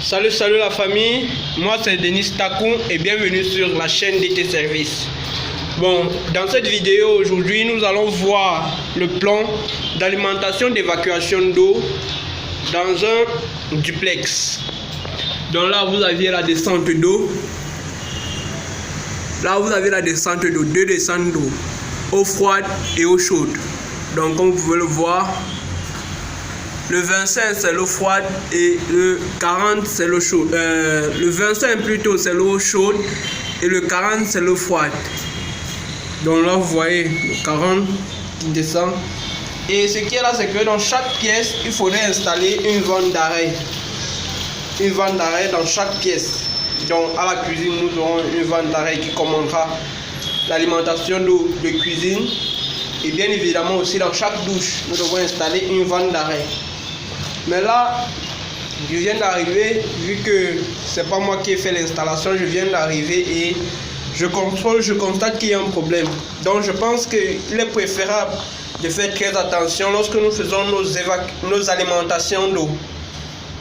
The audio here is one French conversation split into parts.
Salut la famille, moi c'est Denis Takou et bienvenue sur la chaîne DT Service. Bon, dans cette vidéo aujourd'hui nous allons voir le plan d'alimentation d'évacuation d'eau dans un duplex. Donc là vous aviez la descente d'eau. Là vous avez la descente d'eau, deux descentes d'eau, eau froide et eau chaude. Donc comme vous pouvez le voir, le 25 c'est l'eau froide et le 40 c'est l'eau chaude. Le 25 plutôt c'est l'eau chaude et le 40 c'est l'eau froide. Donc là vous voyez le 40 qui descend. Et ce qui est là c'est que dans chaque pièce il faudrait installer une vanne d'arrêt. Une vanne d'arrêt dans chaque pièce. Donc à la cuisine nous aurons une vanne d'arrêt qui commandera l'alimentation d'eau de cuisine. Et bien évidemment aussi dans chaque douche nous devons installer une vanne d'arrêt. Mais là, je viens d'arriver, vu que c'est pas moi qui ai fait l'installation, je viens d'arriver et je constate qu'il y a un problème. Donc je pense qu'il est préférable de faire très attention lorsque nous faisons nos alimentations d'eau.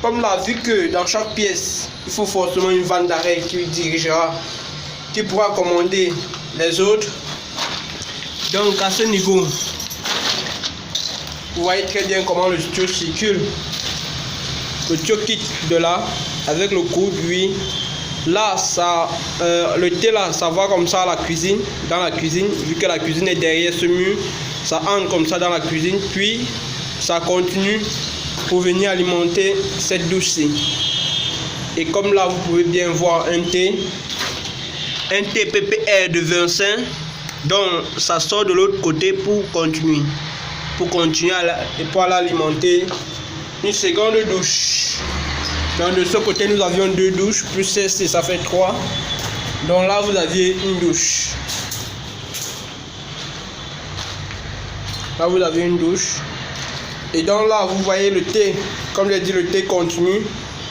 Comme là, vu que dans chaque pièce, il faut forcément une vanne d'arrêt qui dirigera, qui pourra commander les autres. Donc à ce niveau, vous voyez très bien comment le tuyau circule. Le tuyau quitte de là avec le coude, lui. Là, le thé là, ça va comme ça à la cuisine, dans la cuisine. Vu que la cuisine est derrière ce mur, ça entre comme ça dans la cuisine. Puis, ça continue pour venir alimenter cette douche-ci. Et comme là, vous pouvez bien voir un thé PPR de 25. Donc, ça sort de l'autre côté pour continuer. Et pour aller alimenter une seconde douche. Donc de ce côté nous avions deux douches plus celle-ci, ça fait 3. Donc là vous aviez une douche. Là vous avez une douche. Et donc là vous voyez le thé. Comme j'ai dit, le thé continue.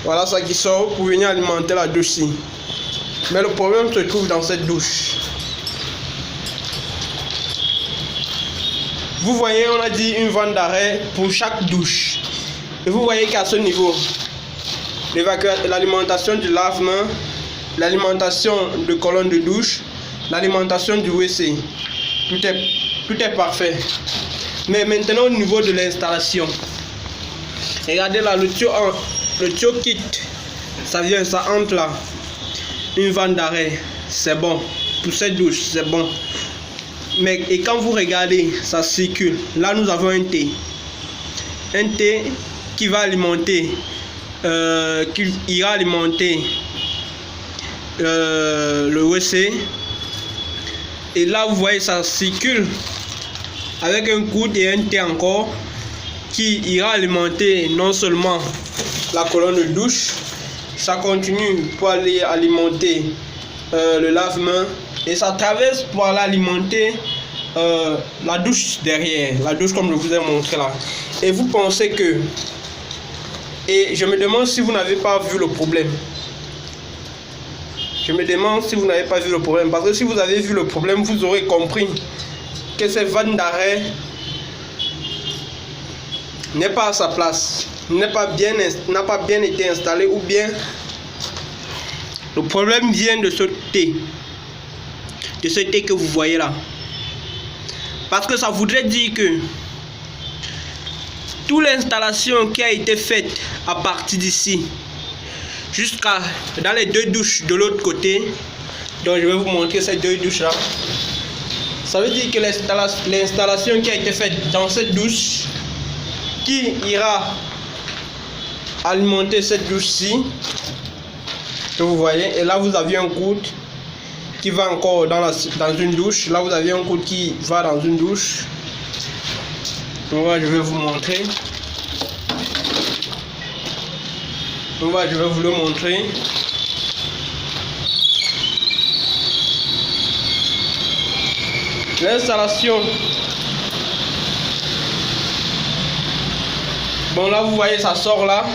Voilà ça qui sort pour venir alimenter la douche-ci. Mais le problème se trouve dans cette douche. Vous voyez, on a dit une vanne d'arrêt pour chaque douche. Et vous voyez qu'à ce niveau, l'alimentation du lave-main, l'alimentation de colonne de douche, l'alimentation du WC, tout est parfait. Mais maintenant au niveau de l'installation, regardez là, le tuyau quitte, ça entre là. Une vanne d'arrêt, c'est bon. Pour cette douche, c'est bon. Mais et quand vous regardez, ça circule. Là, nous avons un thé. Un thé qui va alimenter, qui ira alimenter le WC. Et là, vous voyez, ça circule avec un coude et un thé encore qui ira alimenter non seulement la colonne de douche, ça continue pour aller alimenter le lave-main. Et ça traverse pour aller alimenter la douche derrière, la douche comme je vous ai montré là. Et vous pensez que... Et je me demande si vous n'avez pas vu le problème. Je me demande si vous n'avez pas vu le problème. Parce que si vous avez vu le problème, vous aurez compris que cette vanne d'arrêt n'est pas à sa place. N'a pas bien été installée, ou bien le problème vient de ce thé. De ce thé que vous voyez là. Parce que ça voudrait dire que toute l'installation qui a été faite à partir d'ici jusqu'à dans les deux douches de l'autre côté, donc je vais vous montrer ces deux douches là, ça veut dire que l'installation qui a été faite dans cette douche qui ira alimenter cette douche-ci que vous voyez, et là vous aviez un coude qui va encore dans une douche. Là vous avez un coude qui va dans une douche. Donc là, je vais vous montrer. Donc là, je vais vous le montrer. L'installation. Bon là vous voyez, ça sort là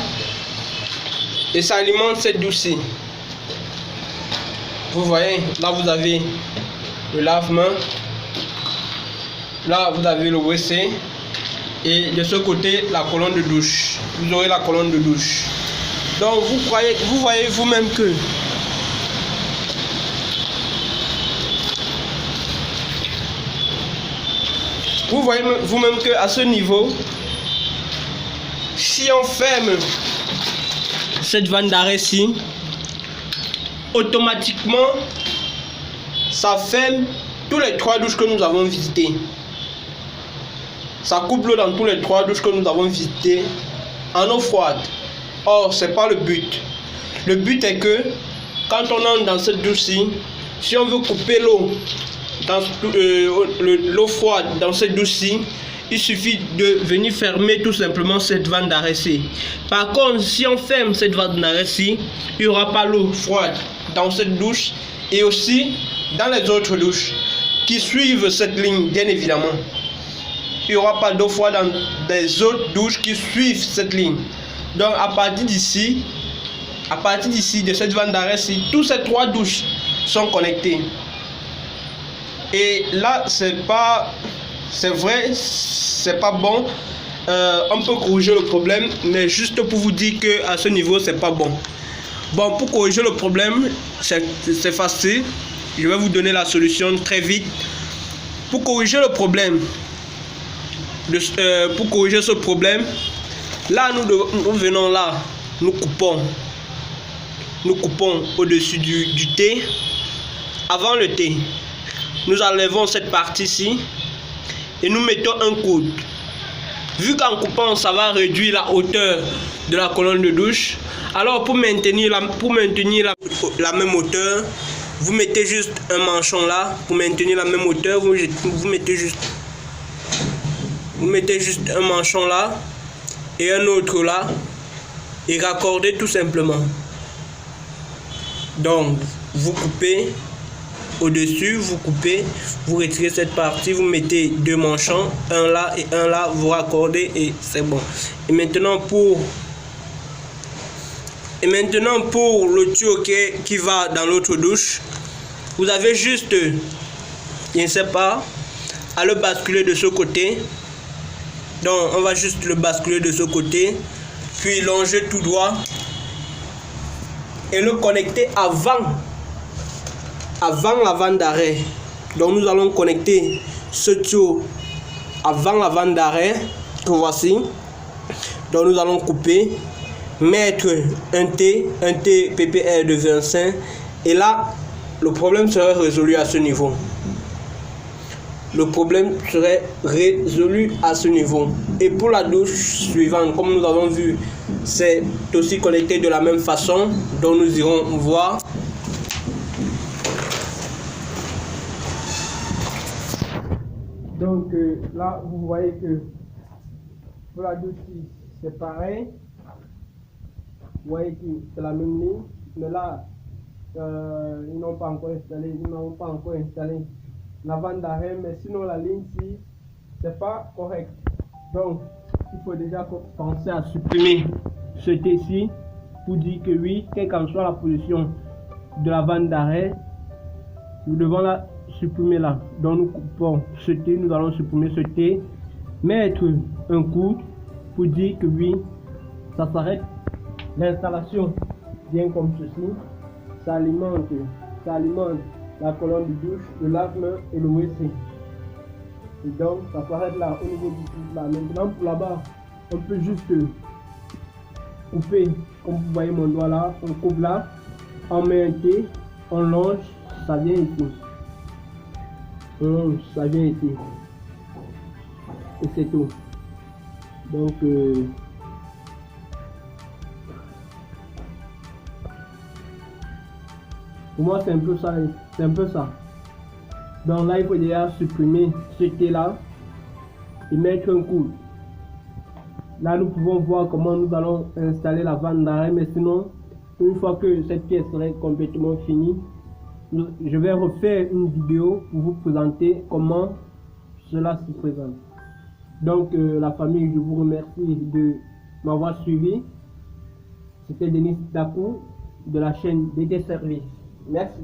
et ça alimente cette douche-ci. Vous voyez, là vous avez le lave-main, là vous avez le WC et de ce côté la colonne de douche. Vous aurez la colonne de douche. Donc vous voyez vous-même que à ce niveau, si on ferme cette vanne d'arrêt-ci, automatiquement ça ferme tous les 3 douches que nous avons visitées. Ça coupe l'eau dans tous les 3 douches que nous avons visitées en eau froide. Or, c'est pas le but. Le but est que quand on entre dans cette douche-ci, si on veut couper l'eau l'eau froide dans cette douche-ci, il suffit de venir fermer tout simplement cette vanne d'arrêt-ci. Par contre, si on ferme cette vanne d'arrêt-ci, il n'y aura pas l'eau froide dans cette douche et aussi dans les autres douches qui suivent cette ligne, bien évidemment. Il n'y aura pas d'eau froide dans les autres douches qui suivent cette ligne. Donc à partir d'ici, de cette vanne d'arrêt-ci, toutes ces 3 douches sont connectées. Et là, c'est vrai, c'est pas bon. On peut corriger le problème, mais juste pour vous dire que à ce niveau, c'est pas bon. Bon, pour corriger le problème, c'est facile. Je vais vous donner la solution très vite. Pour corriger le problème, là, nous venons là, nous coupons au-dessus du T. Avant le T, nous enlevons cette partie-ci et nous mettons un coude. Vu qu'en coupant, ça va réduire la hauteur de la colonne de douche. Alors pour maintenir la même hauteur, vous mettez juste un manchon là. Pour maintenir la même hauteur, vous mettez juste un manchon là et un autre là et raccordez tout simplement. Donc vous coupez au-dessus, vous coupez, vous retirez cette partie, vous mettez 2 manchons, un là et un là, vous raccordez et c'est bon. Et maintenant pour le tuyau qui va dans l'autre douche, vous avez juste, je ne sais pas, à le basculer de ce côté. Donc on va juste le basculer de ce côté, puis longer tout droit et le connecter avant la vanne d'arrêt. Donc nous allons connecter ce tuyau avant la vanne d'arrêt que voici. Donc nous allons couper, mettre un T PPR de 25 et là le problème serait résolu à ce niveau. Et pour la douche suivante, comme nous avons vu, c'est aussi connecté de la même façon. Donc nous irons voir. Donc là, vous voyez que pour la douche, c'est pareil. Vous voyez que c'est la même ligne. Mais là, ils n'ont pas encore installé la vanne d'arrêt. Mais sinon, la ligne ci, c'est pas correct. Donc, il faut déjà penser à supprimer ce T-ci pour dire que oui, quelle qu'en soit la position de la vanne d'arrêt, nous devons la supprimer là. Donc nous coupons ce T, nous allons supprimer ce T, mettre un coude pour dire que oui, ça s'arrête. L'installation vient comme ceci, ça alimente la colonne de douche, le lave-main et le WC. Et donc ça s'arrête là au niveau du coude là. Maintenant pour là-bas, on peut juste couper, comme vous voyez mon doigt là, on coupe là, on met un T, on longe, ça vient ici. Ça vient ici. Et c'est tout. Donc pour moi c'est un peu ça. Donc là il faut déjà supprimer ce T là et mettre un coude. Là nous pouvons voir comment nous allons installer la vanne d'arrêt, mais sinon une fois que cette pièce serait complètement finie, je vais refaire une vidéo pour vous présenter comment cela se présente. Donc la famille, je vous remercie de m'avoir suivi. C'était Denis Dakou de la chaîne DT Service. Merci.